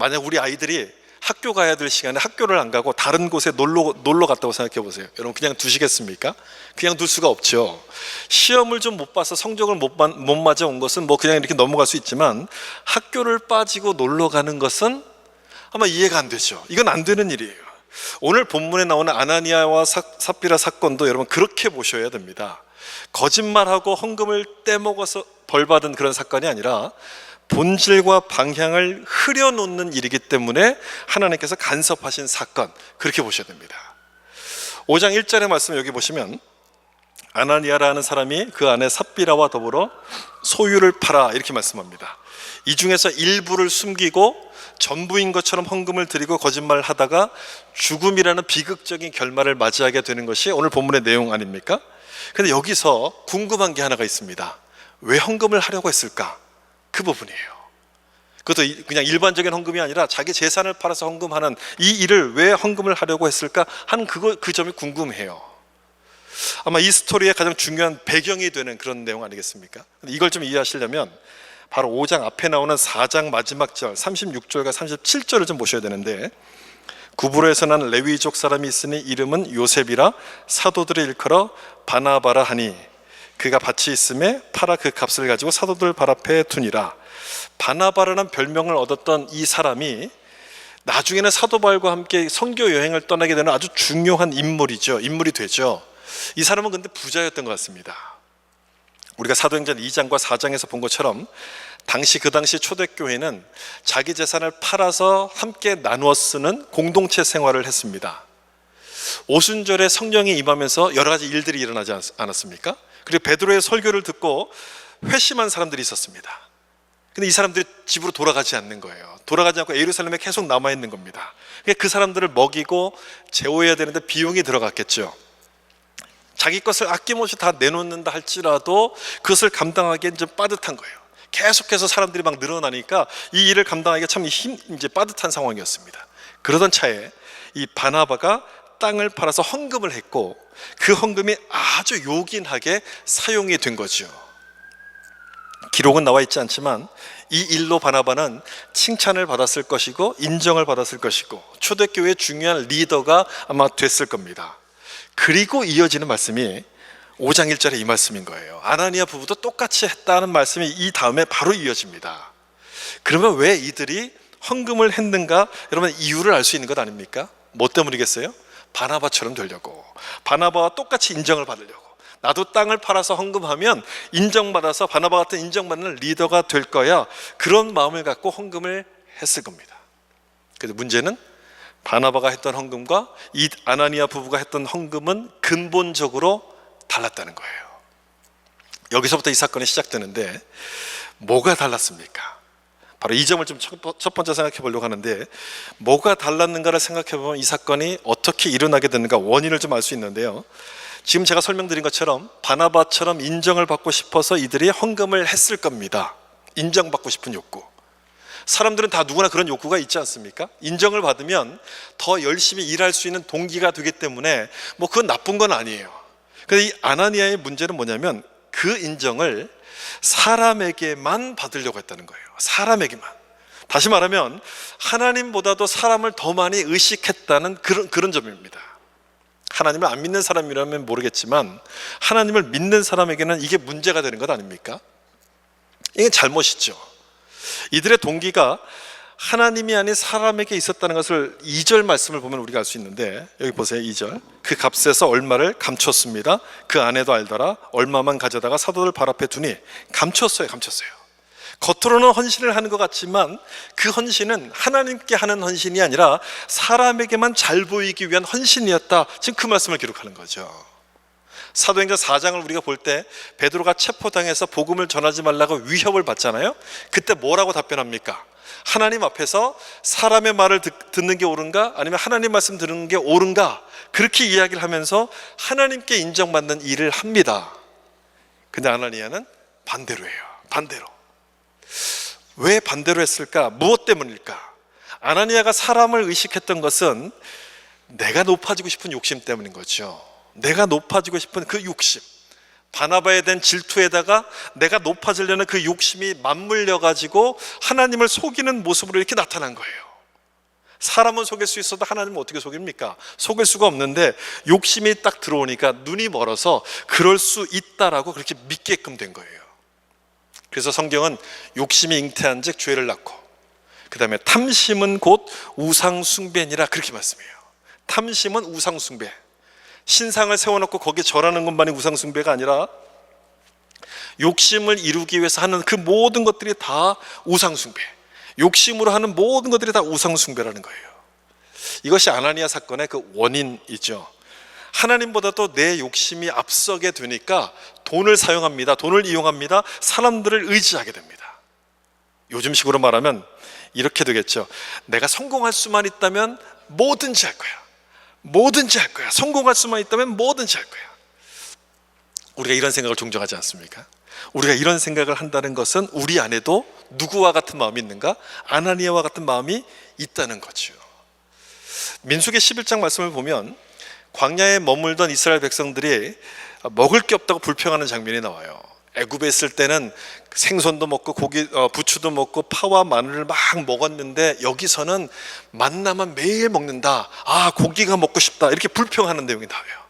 만약 우리 아이들이 학교 가야 될 시간에 학교를 안 가고 다른 곳에 놀러 갔다고 생각해 보세요. 여러분 그냥 두시겠습니까? 그냥 둘 수가 없죠. 시험을 좀 못 봐서 성적을 못 맞아 온 것은 뭐 그냥 이렇게 넘어갈 수 있지만, 학교를 빠지고 놀러 가는 것은 아마 이해가 안 되죠. 이건 안 되는 일이에요. 오늘 본문에 나오는 아나니아와 삽비라 사건도 여러분 그렇게 보셔야 됩니다. 거짓말하고 헌금을 떼먹어서 벌받은 그런 사건이 아니라 본질과 방향을 흐려놓는 일이기 때문에 하나님께서 간섭하신 사건, 그렇게 보셔야 됩니다. 5장 1절의 말씀 여기 보시면, 아나니아라는 사람이 그 안에 삽비라와 더불어 소유를 팔아, 이렇게 말씀합니다. 이 중에서 일부를 숨기고 전부인 것처럼 헌금을 드리고 거짓말을 하다가 죽음이라는 비극적인 결말을 맞이하게 되는 것이 오늘 본문의 내용 아닙니까? 근데 여기서 궁금한 게 하나가 있습니다. 왜 헌금을 하려고 했을까? 그 부분이에요. 그것도 그냥 일반적인 헌금이 아니라 자기 재산을 팔아서 헌금하는 이 일을 왜 헌금을 하려고 했을까 하는 그 점이 궁금해요. 아마 이 스토리의 가장 중요한 배경이 되는 그런 내용 아니겠습니까? 이걸 좀 이해하시려면 바로 5장 앞에 나오는 4장 마지막 절 36절과 37절을 좀 보셔야 되는데, 구브로에서 난 레위족 사람이 있으니 이름은 요셉이라 사도들을 일컬어 바나바라 하니 그가 밭이 있음에 팔아 그 값을 가지고 사도들 발 앞에 두니라. 바나바라는 별명을 얻었던 이 사람이 나중에는 사도 바울과 함께 선교 여행을 떠나게 되는 아주 중요한 인물이 되죠. 이 사람은 근데 부자였던 것 같습니다. 우리가 사도행전 2장과 4장에서 본 것처럼 그 당시 초대교회는 자기 재산을 팔아서 함께 나누어 쓰는 공동체 생활을 했습니다. 오순절에 성령이 임하면서 여러 가지 일들이 일어나지 않았습니까? 그리고 베드로의 설교를 듣고 회심한 사람들이 있었습니다. 근데 이 사람들이 집으로 돌아가지 않는 거예요. 돌아가지 않고 예루살렘에 계속 남아있는 겁니다. 그 사람들을 먹이고 재워야 되는데 비용이 들어갔겠죠. 자기 것을 아낌없이 다 내놓는다 할지라도 그것을 감당하기엔 좀 빠듯한 거예요. 계속해서 사람들이 막 늘어나니까 이 일을 감당하기가 참 이제 빠듯한 상황이었습니다. 그러던 차에 이 바나바가 땅을 팔아서 헌금을 했고, 그 헌금이 아주 요긴하게 사용이 된 거죠. 기록은 나와 있지 않지만 이 일로 바나바는 칭찬을 받았을 것이고 인정을 받았을 것이고 초대교회의 중요한 리더가 아마 됐을 겁니다. 그리고 이어지는 말씀이 5장 1절에 이 말씀인 거예요. 아나니아 부부도 똑같이 했다는 말씀이 이 다음에 바로 이어집니다. 그러면 왜 이들이 헌금을 했는가? 여러분 이유를 알 수 있는 것 아닙니까? 뭐 때문이겠어요? 바나바처럼 되려고, 바나바와 똑같이 인정을 받으려고. 나도 땅을 팔아서 헌금하면 인정받아서 바나바 같은 인정받는 리더가 될 거야, 그런 마음을 갖고 헌금을 했을 겁니다. 그래서 문제는 바나바가 했던 헌금과 이 아나니아 부부가 했던 헌금은 근본적으로 달랐다는 거예요. 여기서부터 이 사건이 시작되는데 뭐가 달랐습니까? 바로 이 점을 좀 첫 번째 생각해 보려고 하는데, 뭐가 달랐는가를 생각해 보면 이 사건이 어떻게 일어나게 됐는가 원인을 좀 알 수 있는데요. 지금 제가 설명드린 것처럼 바나바처럼 인정을 받고 싶어서 이들이 헌금을 했을 겁니다. 인정받고 싶은 욕구. 사람들은 다 누구나 그런 욕구가 있지 않습니까? 인정을 받으면 더 열심히 일할 수 있는 동기가 되기 때문에 뭐 그건 나쁜 건 아니에요. 근데 이 아나니아의 문제는 뭐냐면 그 인정을 사람에게만 받으려고 했다는 거예요. 사람에게만. 다시 말하면 하나님보다도 사람을 더 많이 의식했다는 그런 점입니다. 하나님을 안 믿는 사람이라면 모르겠지만 하나님을 믿는 사람에게는 이게 문제가 되는 것 아닙니까? 이게 잘못이죠. 이들의 동기가 하나님이 아닌 사람에게 있었다는 것을 2절 말씀을 보면 우리가 알 수 있는데, 여기 보세요. 2절. 그 값에서 얼마를 감췄습니다. 그 아내도 알더라. 얼마만 가져다가 사도들 발 앞에 두니. 감췄어요. 겉으로는 헌신을 하는 것 같지만 그 헌신은 하나님께 하는 헌신이 아니라 사람에게만 잘 보이기 위한 헌신이었다. 지금 그 말씀을 기록하는 거죠. 사도행전 4장을 우리가 볼 때 베드로가 체포당해서 복음을 전하지 말라고 위협을 받잖아요. 그때 뭐라고 답변합니까? 하나님 앞에서 사람의 말을 듣는 게 옳은가? 아니면 하나님 말씀 듣는 게 옳은가? 그렇게 이야기를 하면서 하나님께 인정받는 일을 합니다. 근데 아나니아는 반대로예요. 반대로. 왜 반대로 했을까? 무엇 때문일까? 아나니아가 사람을 의식했던 것은 내가 높아지고 싶은 욕심 때문인 거죠. 내가 높아지고 싶은 그 욕심, 바나바에 대한 질투에다가 내가 높아지려는 그 욕심이 맞물려 가지고 하나님을 속이는 모습으로 이렇게 나타난 거예요. 사람은 속일 수 있어도 하나님은 어떻게 속입니까? 속일 수가 없는데 욕심이 딱 들어오니까 눈이 멀어서 그럴 수 있다라고 그렇게 믿게끔 된 거예요. 그래서 성경은 욕심이 잉태한 즉 죄를 낳고, 그 다음에 탐심은 곧 우상 숭배니라 그렇게 말씀해요. 탐심은 우상 숭배, 신상을 세워놓고 거기에 절하는 것만이 우상 숭배가 아니라 욕심을 이루기 위해서 하는 그 모든 것들이 다 우상 숭배, 욕심으로 하는 모든 것들이 다 우상 숭배라는 거예요. 이것이 아나니아 사건의 그 원인이죠. 하나님보다도 내 욕심이 앞서게 되니까 돈을 사용합니다. 돈을 이용합니다. 사람들을 의지하게 됩니다. 요즘식으로 말하면 이렇게 되겠죠. 내가 성공할 수만 있다면 뭐든지 할 거야. 뭐든지 할 거야. 성공할 수만 있다면 뭐든지 할 거야. 우리가 이런 생각을 종종 하지 않습니까? 우리가 이런 생각을 한다는 것은 우리 안에도 누구와 같은 마음이 있는가? 아나니아와 같은 마음이 있다는 거죠. 민수기 11장 말씀을 보면 광야에 머물던 이스라엘 백성들이 먹을 게 없다고 불평하는 장면이 나와요. 애굽에 있을 때는 생선도 먹고 고기, 부추도 먹고 파와 마늘을 막 먹었는데 여기서는 만나만 매일 먹는다. 아, 고기가 먹고 싶다. 이렇게 불평하는 내용이 나와요.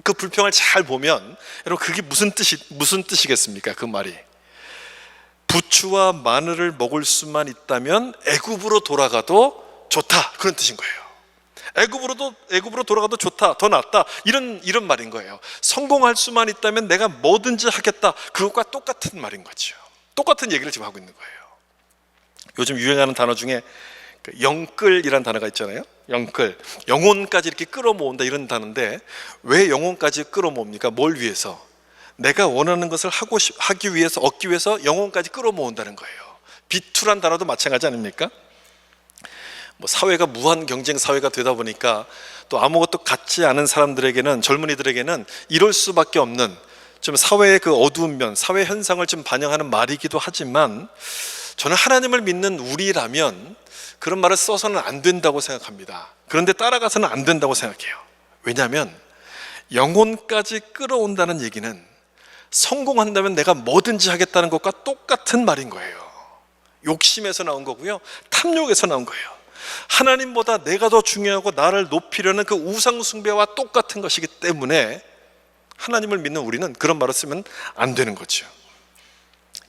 그 불평을 잘 보면 여러분 그게 무슨 뜻이겠습니까? 그 말이 부추와 마늘을 먹을 수만 있다면 애굽으로 돌아가도 좋다, 그런 뜻인 거예요. 애굽으로 돌아가도 좋다, 더 낫다, 이런 말인 거예요. 성공할 수만 있다면 내가 뭐든지 하겠다, 그것과 똑같은 말인 거죠. 똑같은 얘기를 지금 하고 있는 거예요. 요즘 유행하는 단어 중에 영끌이라는 단어가 있잖아요. 영끌, 영혼까지 이렇게 끌어모은다, 이런 단어인데 왜 영혼까지 끌어모읍니까? 뭘 위해서? 내가 원하는 것을 하기 위해서, 얻기 위해서 영혼까지 끌어모은다는 거예요. 비투란 단어도 마찬가지 아닙니까? 뭐 사회가 무한 경쟁 사회가 되다 보니까 또 아무것도 갖지 않은 사람들에게는, 젊은이들에게는 이럴 수밖에 없는 좀 사회의 그 어두운 면, 사회 현상을 좀 반영하는 말이기도 하지만 저는 하나님을 믿는 우리라면 그런 말을 써서는 안 된다고 생각합니다. 그런데 따라가서는 안 된다고 생각해요. 왜냐하면 영혼까지 끌어온다는 얘기는 성공한다면 내가 뭐든지 하겠다는 것과 똑같은 말인 거예요. 욕심에서 나온 거고요, 탐욕에서 나온 거예요. 하나님보다 내가 더 중요하고 나를 높이려는 그 우상 숭배와 똑같은 것이기 때문에 하나님을 믿는 우리는 그런 말을 쓰면 안 되는 거죠.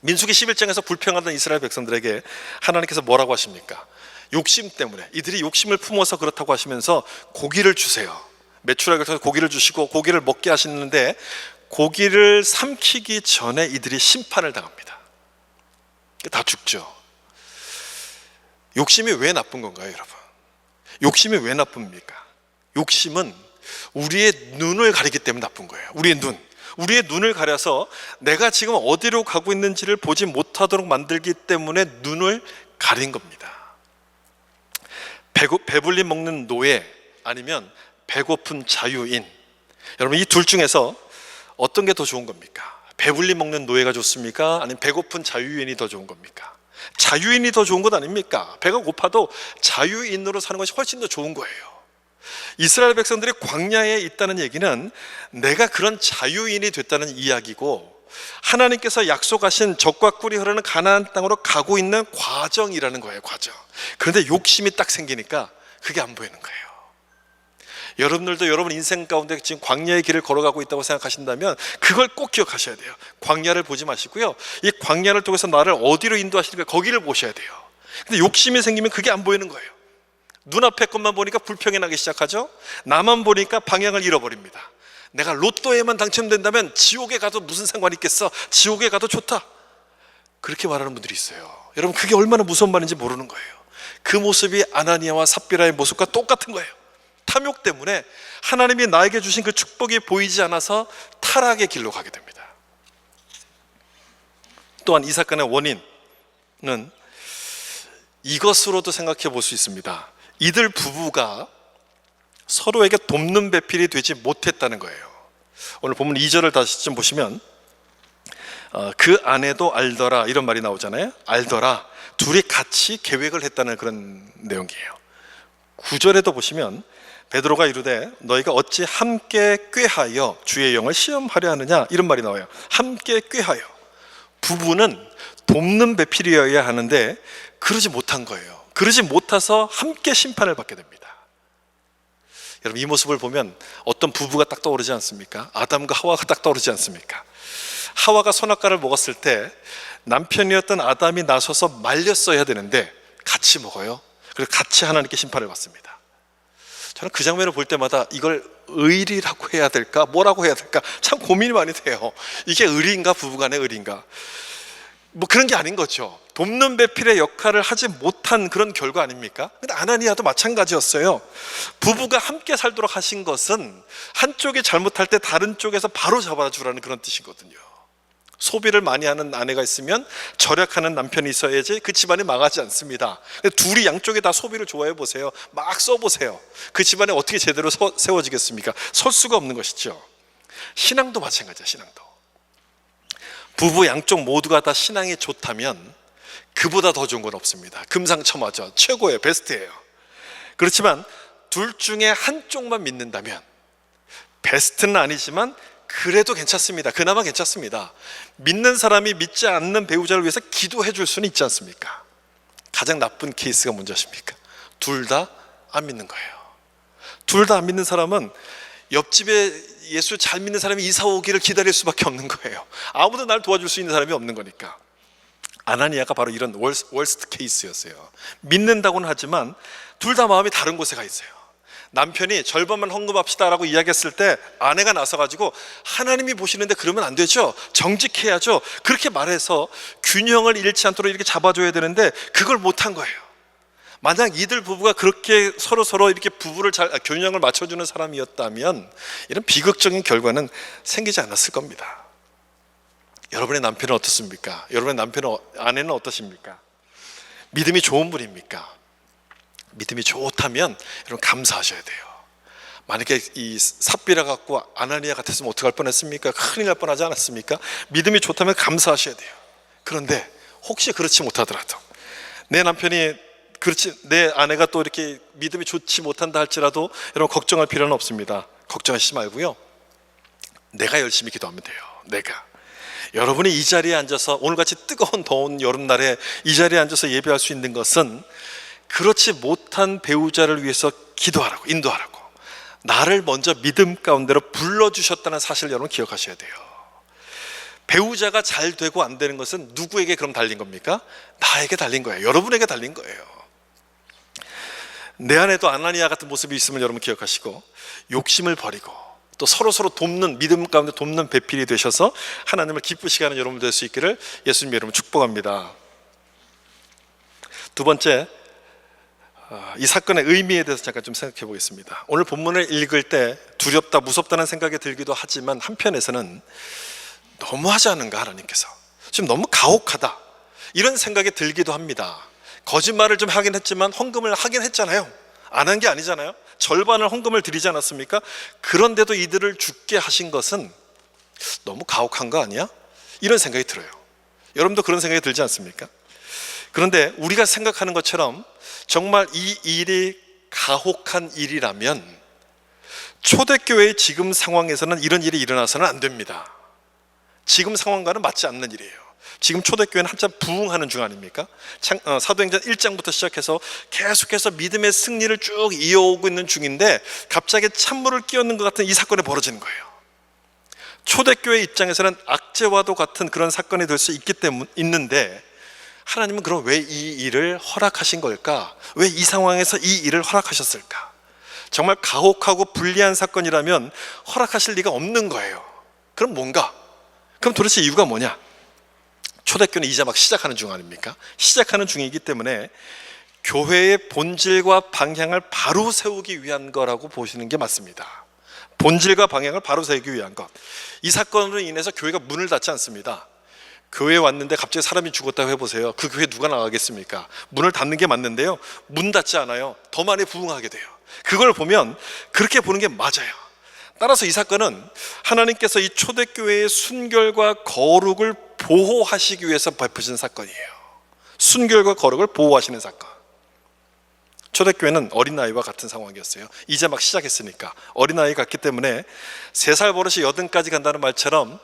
민수기 11장에서 불평하던 이스라엘 백성들에게 하나님께서 뭐라고 하십니까? 욕심 때문에, 이들이 욕심을 품어서 그렇다고 하시면서 고기를 주세요. 메추라기를 통해서 고기를 주시고 고기를 먹게 하시는데 고기를 삼키기 전에 이들이 심판을 당합니다. 다 죽죠. 욕심이 왜 나쁜 건가요, 여러분? 욕심이 왜 나쁩니까? 욕심은 우리의 눈을 가리기 때문에 나쁜 거예요. 우리의 눈을 가려서 내가 지금 어디로 가고 있는지를 보지 못하도록 만들기 때문에 눈을 가린 겁니다. 배불리 먹는 노예 아니면 배고픈 자유인, 여러분 이 둘 중에서 어떤 게 더 좋은 겁니까? 배불리 먹는 노예가 좋습니까? 아니면 배고픈 자유인이 더 좋은 겁니까? 자유인이 더 좋은 것 아닙니까? 배가 고파도 자유인으로 사는 것이 훨씬 더 좋은 거예요. 이스라엘 백성들이 광야에 있다는 얘기는 내가 그런 자유인이 됐다는 이야기고, 하나님께서 약속하신 젖과 꿀이 흐르는 가나안 땅으로 가고 있는 과정이라는 거예요. 과정. 그런데 욕심이 딱 생기니까 그게 안 보이는 거예요. 여러분들도 여러분 인생 가운데 지금 광야의 길을 걸어가고 있다고 생각하신다면 그걸 꼭 기억하셔야 돼요. 광야를 보지 마시고요, 이 광야를 통해서 나를 어디로 인도하시는가, 거기를 보셔야 돼요. 근데 욕심이 생기면 그게 안 보이는 거예요. 눈앞에 것만 보니까 불평이 나기 시작하죠. 나만 보니까 방향을 잃어버립니다. 내가 로또에만 당첨된다면 지옥에 가도 무슨 상관이 있겠어, 지옥에 가도 좋다, 그렇게 말하는 분들이 있어요. 여러분 그게 얼마나 무서운 말인지 모르는 거예요. 그 모습이 아나니아와 삽비라의 모습과 똑같은 거예요. 탐욕 때문에 하나님이 나에게 주신 그 축복이 보이지 않아서 타락의 길로 가게 됩니다. 또한 이 사건의 원인은 이것으로도 생각해 볼 수 있습니다. 이들 부부가 서로에게 돕는 배필이 되지 못했다는 거예요. 오늘 본문 2절을 다시 좀 보시면 그 아내도 알더라, 이런 말이 나오잖아요. 알더라, 둘이 같이 계획을 했다는 그런 내용이에요. 9절에도 보시면 베드로가 이르되 너희가 어찌 함께 꾀하여 주의 영을 시험하려 하느냐, 이런 말이 나와요. 함께 꾀하여. 부부는 돕는 배필이어야 하는데 그러지 못한 거예요. 그러지 못해서 함께 심판을 받게 됩니다. 여러분, 이 모습을 보면 어떤 부부가 딱 떠오르지 않습니까? 아담과 하와가 딱 떠오르지 않습니까? 하와가 선악과를 먹었을 때 남편이었던 아담이 나서서 말렸어야 되는데 같이 먹어요. 그리고 같이 하나님께 심판을 받습니다. 저는 그 장면을 볼 때마다 이걸 의리라고 해야 될까? 뭐라고 해야 될까? 참 고민이 많이 돼요. 이게 의리인가? 부부간의 의리인가? 뭐 그런 게 아닌 거죠. 돕는 배필의 역할을 하지 못한 그런 결과 아닙니까? 근데 아나니아도 마찬가지였어요. 부부가 함께 살도록 하신 것은 한쪽이 잘못할 때 다른 쪽에서 바로 잡아주라는 그런 뜻이거든요. 소비를 많이 하는 아내가 있으면 절약하는 남편이 있어야지 그 집안이 망하지 않습니다. 둘이 양쪽에 다 소비를 좋아해 보세요. 막 써보세요. 그 집안이 어떻게 제대로 세워지겠습니까? 설 수가 없는 것이죠. 신앙도 마찬가지야. 신앙도 부부 양쪽 모두가 다 신앙이 좋다면 그보다 더 좋은 건 없습니다. 금상첨화죠. 최고예요. 베스트예요. 그렇지만 둘 중에 한쪽만 믿는다면, 베스트는 아니지만 그래도 괜찮습니다. 그나마 괜찮습니다. 믿는 사람이 믿지 않는 배우자를 위해서 기도해 줄 수는 있지 않습니까? 가장 나쁜 케이스가 뭔지 아십니까? 둘 다 안 믿는 거예요. 둘 다 안 믿는 사람은 옆집에 예수 잘 믿는 사람이 이사 오기를 기다릴 수밖에 없는 거예요. 아무도 날 도와줄 수 있는 사람이 없는 거니까. 아나니아가 바로 이런 월스트 케이스였어요. 믿는다고는 하지만 둘 다 마음이 다른 곳에 가 있어요. 남편이 절반만 헌금합시다라고 이야기했을 때 아내가 나서가지고 하나님이 보시는데 그러면 안 되죠. 정직해야죠. 그렇게 말해서 균형을 잃지 않도록 이렇게 잡아줘야 되는데 그걸 못한 거예요. 만약 이들 부부가 그렇게 서로 이렇게 부부를 균형을 맞춰주는 사람이었다면 이런 비극적인 결과는 생기지 않았을 겁니다. 여러분의 남편은 어떻습니까? 여러분의 아내는 어떠십니까? 믿음이 좋은 분입니까? 믿음이 좋다면 여러분 감사하셔야 돼요. 만약에 이 삽비라 갖고 아나니아 같았으면 어떡할 뻔했습니까? 큰일 날 뻔하지 않았습니까? 믿음이 좋다면 감사하셔야 돼요. 그런데 혹시 그렇지 못하더라도, 내 남편이 내 아내가 또 이렇게 믿음이 좋지 못한다 할지라도 여러분 걱정할 필요는 없습니다. 걱정하시지 말고요, 내가 열심히 기도하면 돼요. 내가 여러분이 이 자리에 앉아서, 오늘같이 뜨거운 더운 여름날에 이 자리에 앉아서 예배할 수 있는 것은 그렇지 못한 배우자를 위해서 기도하라고, 인도하라고, 나를 먼저 믿음 가운데로 불러주셨다는 사실을 여러분 기억하셔야 돼요. 배우자가 잘 되고 안 되는 것은 누구에게 그럼 달린 겁니까? 나에게 달린 거예요. 여러분에게 달린 거예요. 내 안에도 아나니아 같은 모습이 있으면 여러분 기억하시고, 욕심을 버리고 또 서로 돕는, 믿음 가운데 돕는 배필이 되셔서 하나님을 기쁘시게 하는 여러분 될 수 있기를 예수님 여러분 축복합니다. 두 번째, 이 사건의 의미에 대해서 잠깐 좀 생각해 보겠습니다. 오늘 본문을 읽을 때 두렵다, 무섭다는 생각이 들기도 하지만 한편에서는 너무하지 않은가, 하나님께서 지금 너무 가혹하다, 이런 생각이 들기도 합니다. 거짓말을 좀 하긴 했지만 헌금을 하긴 했잖아요. 안 한 게 아니잖아요. 절반을 헌금을 드리지 않았습니까? 그런데도 이들을 죽게 하신 것은 너무 가혹한 거 아니야? 이런 생각이 들어요. 여러분도 그런 생각이 들지 않습니까? 그런데 우리가 생각하는 것처럼 정말 이 일이 가혹한 일이라면 초대교회의 지금 상황에서는 이런 일이 일어나서는 안 됩니다. 지금 상황과는 맞지 않는 일이에요. 지금 초대교회는 한참 부흥하는 중 아닙니까? 사도행전 1장부터 시작해서 계속해서 믿음의 승리를 쭉 이어오고 있는 중인데 갑자기 찬물을 끼얹는 것 같은 이 사건이 벌어지는 거예요. 초대교회 입장에서는 악재와도 같은 그런 사건이 될 수 있는데 하나님은 그럼 왜 이 일을 허락하신 걸까? 왜 이 상황에서 이 일을 허락하셨을까? 정말 가혹하고 불리한 사건이라면 허락하실 리가 없는 거예요. 그럼 뭔가? 그럼 도대체 이유가 뭐냐? 초대교회는 이제 막 시작하는 중 아닙니까? 시작하는 중이기 때문에 교회의 본질과 방향을 바로 세우기 위한 거라고 보시는 게 맞습니다. 본질과 방향을 바로 세우기 위한 것. 이 사건으로 인해서 교회가 문을 닫지 않습니다. 교회에 왔는데 갑자기 사람이 죽었다고 해보세요. 그 교회 누가 나가겠습니까? 문을 닫는 게 맞는데요, 문 닫지 않아요. 더 많이 부흥하게 돼요. 그걸 보면 그렇게 보는 게 맞아요. 따라서 이 사건은 하나님께서 이 초대교회의 순결과 거룩을 보호하시기 위해서 베푸신 사건이에요. 순결과 거룩을 보호하시는 사건. 초대교회는 어린아이와 같은 상황이었어요. 이제 막 시작했으니까 어린아이 같기 때문에 3살 버릇이 80까지 간다는 말처럼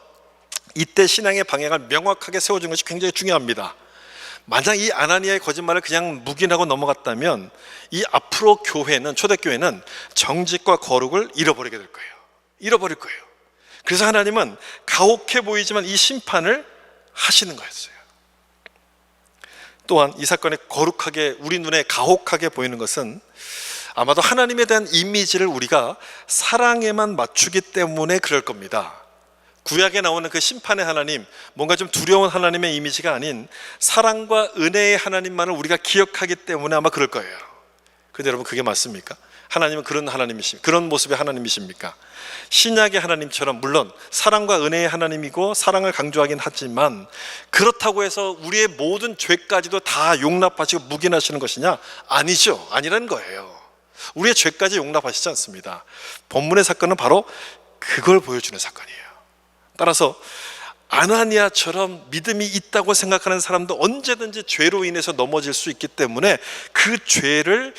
이때 신앙의 방향을 명확하게 세워준 것이 굉장히 중요합니다. 만약 이 아나니아의 거짓말을 그냥 묵인하고 넘어갔다면 이 앞으로 교회는, 초대교회는 정직과 거룩을 잃어버리게 될 거예요. 잃어버릴 거예요. 그래서 하나님은 가혹해 보이지만 이 심판을 하시는 거였어요. 또한 이 사건이 거룩하게, 우리 눈에 가혹하게 보이는 것은 아마도 하나님에 대한 이미지를 우리가 사랑에만 맞추기 때문에 그럴 겁니다. 구약에 나오는 그 심판의 하나님, 뭔가 좀 두려운 하나님의 이미지가 아닌 사랑과 은혜의 하나님만을 우리가 기억하기 때문에 아마 그럴 거예요. 근데 여러분, 그게 맞습니까? 하나님은 그런 모습의 하나님이십니까? 신약의 하나님처럼 물론 사랑과 은혜의 하나님이고 사랑을 강조하긴 하지만 그렇다고 해서 우리의 모든 죄까지도 다 용납하시고 묵인하시는 것이냐? 아니죠. 아니라는 거예요. 우리의 죄까지 용납하시지 않습니다. 본문의 사건은 바로 그걸 보여주는 사건이에요. 따라서 아나니아처럼 믿음이 있다고 생각하는 사람도 언제든지 죄로 인해서 넘어질 수 있기 때문에 그 죄를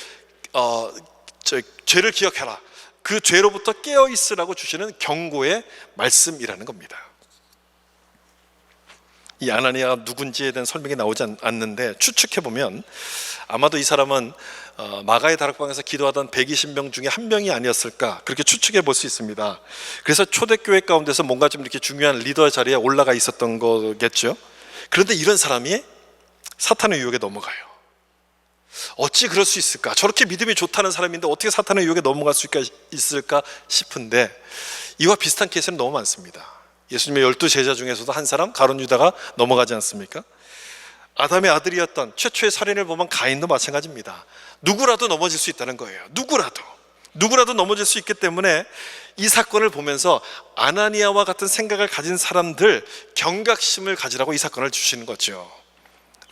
기억해라, 그 죄로부터 깨어있으라고 주시는 경고의 말씀이라는 겁니다. 이 아나니아가 누군지에 대한 설명이 나오지 않는데 추측해보면 아마도 이 사람은 마가의 다락방에서 기도하던 120명 중에 한 명이 아니었을까, 그렇게 추측해 볼 수 있습니다. 그래서 초대교회 가운데서 뭔가 좀 이렇게 중요한 리더 자리에 올라가 있었던 거겠죠. 그런데 이런 사람이 사탄의 유혹에 넘어가요. 어찌 그럴 수 있을까? 저렇게 믿음이 좋다는 사람인데 어떻게 사탄의 유혹에 넘어갈 수 있을까 싶은데 이와 비슷한 케이스는 너무 많습니다. 예수님의 12제자 중에서도 한 사람, 가룟 유다가 넘어가지 않습니까? 아담의 아들이었던 최초의 살인을 보면 가인도 마찬가지입니다. 누구라도 넘어질 수 있다는 거예요. 누구라도 넘어질 수 있기 때문에 이 사건을 보면서 아나니아와 같은 생각을 가진 사람들 경각심을 가지라고 이 사건을 주시는 거죠.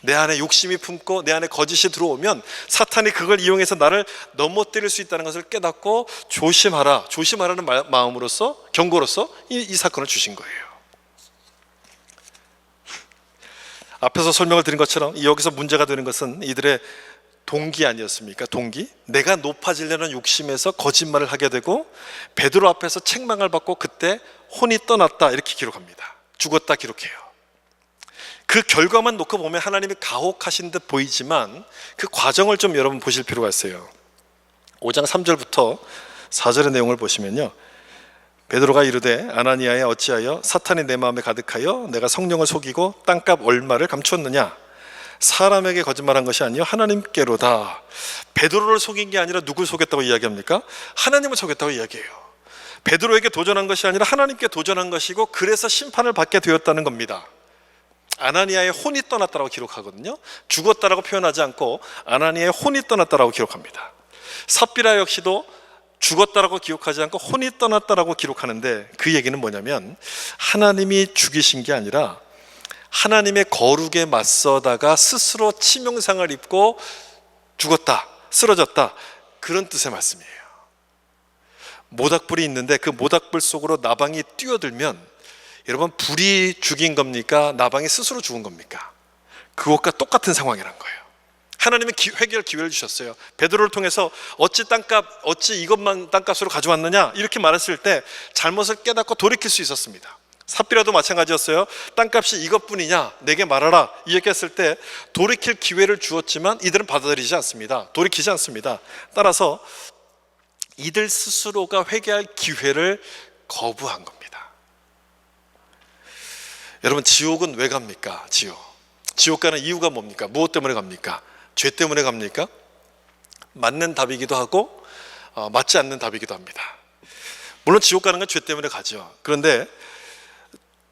내 안에 욕심이 품고 내 안에 거짓이 들어오면 사탄이 그걸 이용해서 나를 넘어뜨릴 수 있다는 것을 깨닫고 조심하라는 마음으로서, 경고로서 이 사건을 주신 거예요. 앞에서 설명을 드린 것처럼 여기서 문제가 되는 것은 이들의 동기 아니었습니까? 동기? 내가 높아지려는 욕심에서 거짓말을 하게 되고 베드로 앞에서 책망을 받고 그때 혼이 떠났다, 이렇게 기록합니다. 죽었다 기록해요. 그 결과만 놓고 보면 하나님이 가혹하신 듯 보이지만 그 과정을 좀 여러분 보실 필요가 있어요. 5장 3절부터 4절의 내용을 보시면요, 베드로가 이르되 아나니아야 어찌하여 사탄이 내 마음에 가득하여 내가 성령을 속이고 땅값 얼마를 감추었느냐? 사람에게 거짓말한 것이 아니요 하나님께로다. 베드로를 속인 게 아니라 누굴 속였다고 이야기합니까? 하나님을 속였다고 이야기해요. 베드로에게 도전한 것이 아니라 하나님께 도전한 것이고 그래서 심판을 받게 되었다는 겁니다. 아나니아의 혼이 떠났다라고 기록하거든요. 죽었다라고 표현하지 않고 아나니아의 혼이 떠났다라고 기록합니다. 삽비라 역시도 죽었다라고 기록하지 않고 혼이 떠났다라고 기록하는데 그 얘기는 뭐냐면 하나님이 죽이신 게 아니라 하나님의 거룩에 맞서다가 스스로 치명상을 입고 죽었다, 쓰러졌다, 그런 뜻의 말씀이에요. 모닥불이 있는데 그 모닥불 속으로 나방이 뛰어들면 여러분, 불이 죽인 겁니까? 나방이 스스로 죽은 겁니까? 그것과 똑같은 상황이란 거예요. 하나님은 회개할 기회를 주셨어요. 베드로를 통해서 어찌 이것만 땅값으로 가져왔느냐 이렇게 말했을 때 잘못을 깨닫고 돌이킬 수 있었습니다. 삽비라도 마찬가지였어요. 땅값이 이것뿐이냐, 내게 말하라, 이 얘기했을 때 돌이킬 기회를 주었지만 이들은 받아들이지 않습니다. 돌이키지 않습니다. 따라서 이들 스스로가 회개할 기회를 거부한 겁니다. 여러분, 지옥은 왜 갑니까? 지옥 가는 이유가 뭡니까? 무엇 때문에 갑니까? 죄 때문에 갑니까? 맞는 답이기도 하고 맞지 않는 답이기도 합니다. 물론 지옥 가는 건 죄 때문에 가죠. 그런데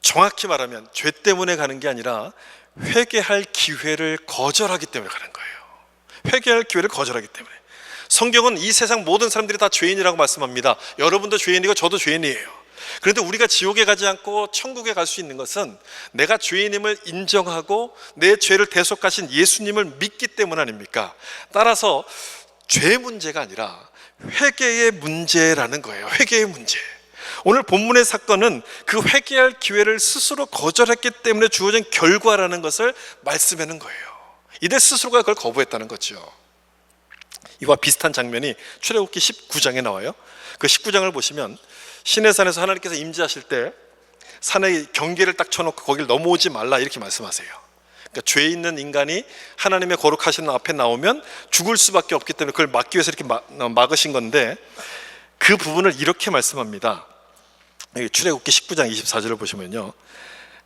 정확히 말하면 죄 때문에 가는 게 아니라 회개할 기회를 거절하기 때문에 가는 거예요. 회개할 기회를 거절하기 때문에. 성경은 이 세상 모든 사람들이 다 죄인이라고 말씀합니다. 여러분도 죄인이고 저도 죄인이에요. 그런데 우리가 지옥에 가지 않고 천국에 갈 수 있는 것은 내가 죄인임을 인정하고 내 죄를 대속하신 예수님을 믿기 때문 아닙니까? 따라서 죄 문제가 아니라 회개의 문제라는 거예요. 회개의 문제. 오늘 본문의 사건은 그 회개할 기회를 스스로 거절했기 때문에 주어진 결과라는 것을 말씀하는 거예요. 이들 스스로가 그걸 거부했다는 거죠. 이와 비슷한 장면이 출애굽기 19장에 나와요. 그 19장을 보시면 시내산에서 하나님께서 임재하실 때 산에 경계를 딱 쳐놓고 거길 넘어오지 말라 이렇게 말씀하세요. 그러니까 죄 있는 인간이 하나님의 거룩하신 앞에 나오면 죽을 수밖에 없기 때문에 그걸 막기 위해서 이렇게 막으신 건데, 그 부분을 이렇게 말씀합니다. 출애굽기 19장 24절을 보시면요,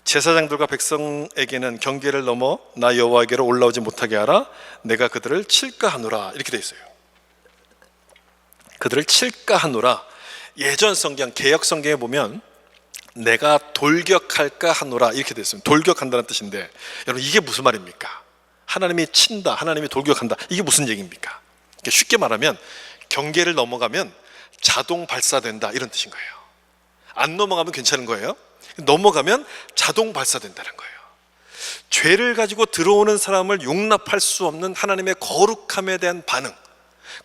제사장들과 백성에게는 경계를 넘어 나 여호와에게로 올라오지 못하게 하라. 내가 그들을 칠까 하노라. 이렇게 돼 있어요. 그들을 칠까 하노라. 예전 성경, 개역 성경에 보면 내가 돌격할까 하노라 이렇게 돼 있습니다. 돌격한다는 뜻인데, 여러분 이게 무슨 말입니까? 하나님이 친다, 하나님이 돌격한다, 이게 무슨 얘기입니까? 쉽게 말하면 경계를 넘어가면 자동 발사된다, 이런 뜻인 거예요. 안 넘어가면 괜찮은 거예요. 넘어가면 자동 발사된다는 거예요. 죄를 가지고 들어오는 사람을 용납할 수 없는 하나님의 거룩함에 대한 반응,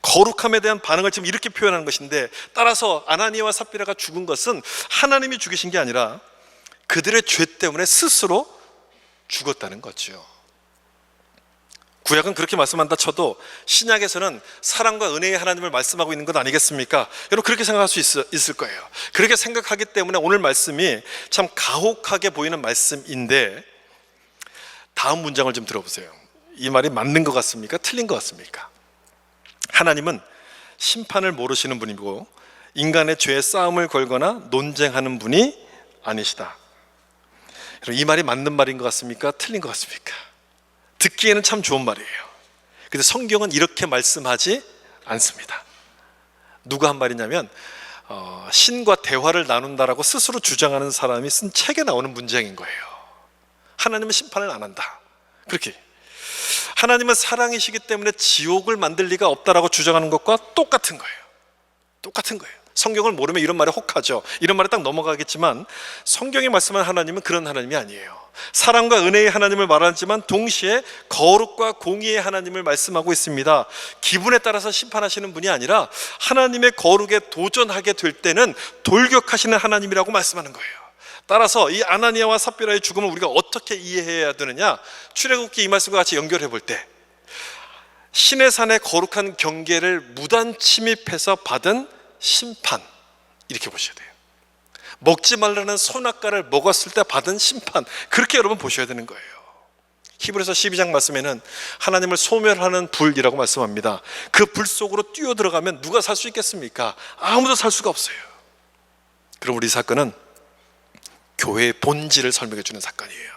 거룩함에 대한 반응을 지금 이렇게 표현하는 것인데, 따라서 아나니아와 삽비라가 죽은 것은 하나님이 죽이신 게 아니라 그들의 죄 때문에 스스로 죽었다는 거죠. 구약은 그렇게 말씀한다 쳐도 신약에서는 사랑과 은혜의 하나님을 말씀하고 있는 것 아니겠습니까? 여러분 그렇게 생각할 수 있을 거예요. 그렇게 생각하기 때문에 오늘 말씀이 참 가혹하게 보이는 말씀인데, 다음 문장을 좀 들어보세요. 이 말이 맞는 것 같습니까? 틀린 것 같습니까? 하나님은 심판을 모르시는 분이고 인간의 죄에 싸움을 걸거나 논쟁하는 분이 아니시다. 이 말이 맞는 말인 것 같습니까? 틀린 것 같습니까? 듣기에는 참 좋은 말이에요. 근데 성경은 이렇게 말씀하지 않습니다. 누가 한 말이냐면 신과 대화를 나눈다라고 스스로 주장하는 사람이 쓴 책에 나오는 문장인 거예요. 하나님은 심판을 안 한다, 그렇게. 하나님은 사랑이시기 때문에 지옥을 만들 리가 없다라고 주장하는 것과 똑같은 거예요. 똑같은 거예요. 성경을 모르면 이런 말에 혹하죠. 이런 말에 딱 넘어가겠지만, 성경이 말씀하는 하나님은 그런 하나님이 아니에요. 사랑과 은혜의 하나님을 말하지만 동시에 거룩과 공의의 하나님을 말씀하고 있습니다. 기분에 따라서 심판하시는 분이 아니라 하나님의 거룩에 도전하게 될 때는 돌격하시는 하나님이라고 말씀하는 거예요. 따라서 이 아나니아와 삽비라의 죽음을 우리가 어떻게 이해해야 되느냐, 출애굽기 이 말씀과 같이 연결해 볼 때 신의 산의 거룩한 경계를 무단 침입해서 받은 심판, 이렇게 보셔야 돼요. 먹지 말라는 선악과를 먹었을 때 받은 심판, 그렇게 여러분 보셔야 되는 거예요. 히브리서 12장 말씀에는 하나님을 소멸하는 불이라고 말씀합니다. 그 불 속으로 뛰어들어가면 누가 살 수 있겠습니까? 아무도 살 수가 없어요. 그럼 우리 사건은 교회의 본질을 설명해 주는 사건이에요.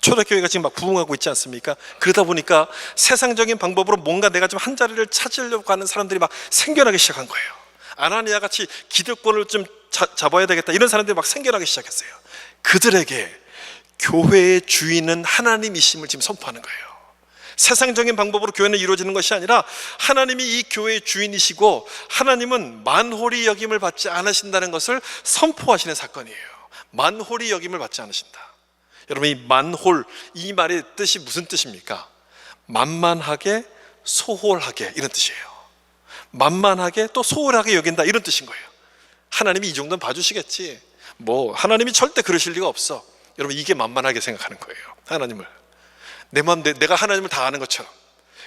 초대교회가 지금 막 부흥하고 있지 않습니까? 그러다 보니까 세상적인 방법으로 뭔가 내가 좀 한 자리를 찾으려고 하는 사람들이 막 생겨나기 시작한 거예요. 아나니아 같이 기득권을 좀 잡아야 되겠다, 이런 사람들이 막 생겨나기 시작했어요. 그들에게 교회의 주인은 하나님이심을 지금 선포하는 거예요. 세상적인 방법으로 교회는 이루어지는 것이 아니라 하나님이 이 교회의 주인이시고 하나님은 만홀히 여김을 받지 않으신다는 것을 선포하시는 사건이에요. 만홀히 여김을 받지 않으신다. 여러분, 이 만홀, 이 말의 뜻이 무슨 뜻입니까? 만만하게, 소홀하게, 이런 뜻이에요. 만만하게 또 소홀하게 여긴다, 이런 뜻인 거예요. 하나님이 이 정도는 봐주시겠지, 뭐 하나님이 절대 그러실 리가 없어. 여러분, 이게 만만하게 생각하는 거예요. 하나님을 내 마음, 내가 하나님을 다 아는 것처럼,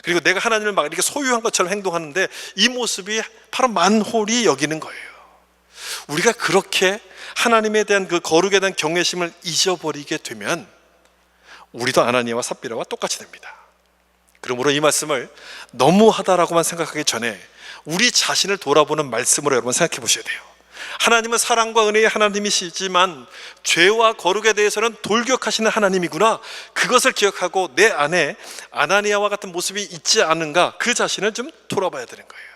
그리고 내가 하나님을 막 이렇게 소유한 것처럼 행동하는데, 이 모습이 바로 만홀히 여기는 거예요. 우리가 그렇게 하나님에 대한 그 거룩에 대한 경외심을 잊어버리게 되면 우리도 아나니아와 삽비라와 똑같이 됩니다. 그러므로 이 말씀을 너무하다라고만 생각하기 전에 우리 자신을 돌아보는 말씀으로 여러분 생각해 보셔야 돼요. 하나님은 사랑과 은혜의 하나님이시지만 죄와 거룩에 대해서는 돌격하시는 하나님이구나, 그것을 기억하고 내 안에 아나니아와 같은 모습이 있지 않은가, 그 자신을 좀 돌아봐야 되는 거예요.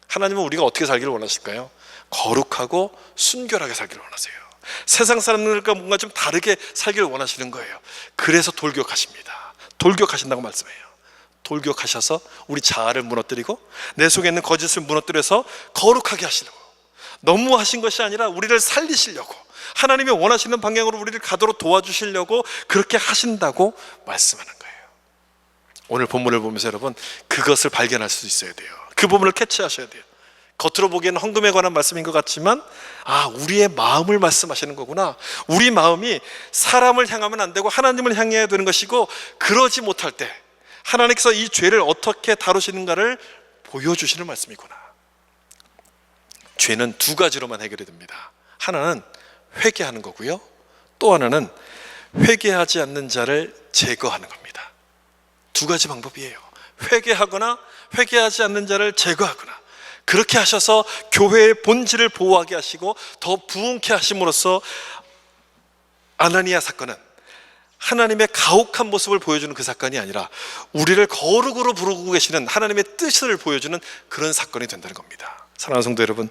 하나님은 우리가 어떻게 살기를 원하실까요? 거룩하고 순결하게 살기를 원하세요. 세상 사람들과 뭔가 좀 다르게 살기를 원하시는 거예요. 그래서 돌격하십니다. 돌격하신다고 말씀해요. 돌격하셔서 우리 자아를 무너뜨리고 내 속에 있는 거짓을 무너뜨려서 거룩하게 하시려고, 너무하신 것이 아니라 우리를 살리시려고, 하나님이 원하시는 방향으로 우리를 가도록 도와주시려고 그렇게 하신다고 말씀하는 거예요. 오늘 본문을 보면서 여러분 그것을 발견할 수 있어야 돼요. 그 부분을 캐치하셔야 돼요. 겉으로 보기에는 헌금에 관한 말씀인 것 같지만, 우리의 마음을 말씀하시는 거구나. 우리 마음이 사람을 향하면 안 되고 하나님을 향해야 되는 것이고, 그러지 못할 때 하나님께서 이 죄를 어떻게 다루시는가를 보여주시는 말씀이구나. 죄는 두 가지로만 해결이 됩니다. 하나는 회개하는 거고요, 또 하나는 회개하지 않는 자를 제거하는 겁니다. 두 가지 방법이에요. 회개하거나 회개하지 않는 자를 제거하거나. 그렇게 하셔서 교회의 본질을 보호하게 하시고 더 부흥케 하심으로써 아나니아 사건은 하나님의 가혹한 모습을 보여주는 그 사건이 아니라 우리를 거룩으로 부르고 계시는 하나님의 뜻을 보여주는 그런 사건이 된다는 겁니다. 사랑하는 성도 여러분,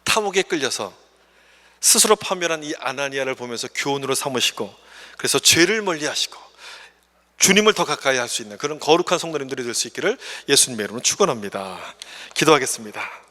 탐욕에 끌려서 스스로 파멸한 이 아나니아를 보면서 교훈으로 삼으시고, 그래서 죄를 멀리하시고 주님을 더 가까이 할 수 있는 그런 거룩한 성도님들이 될 수 있기를 예수님의 이름으로 축원합니다. 기도하겠습니다.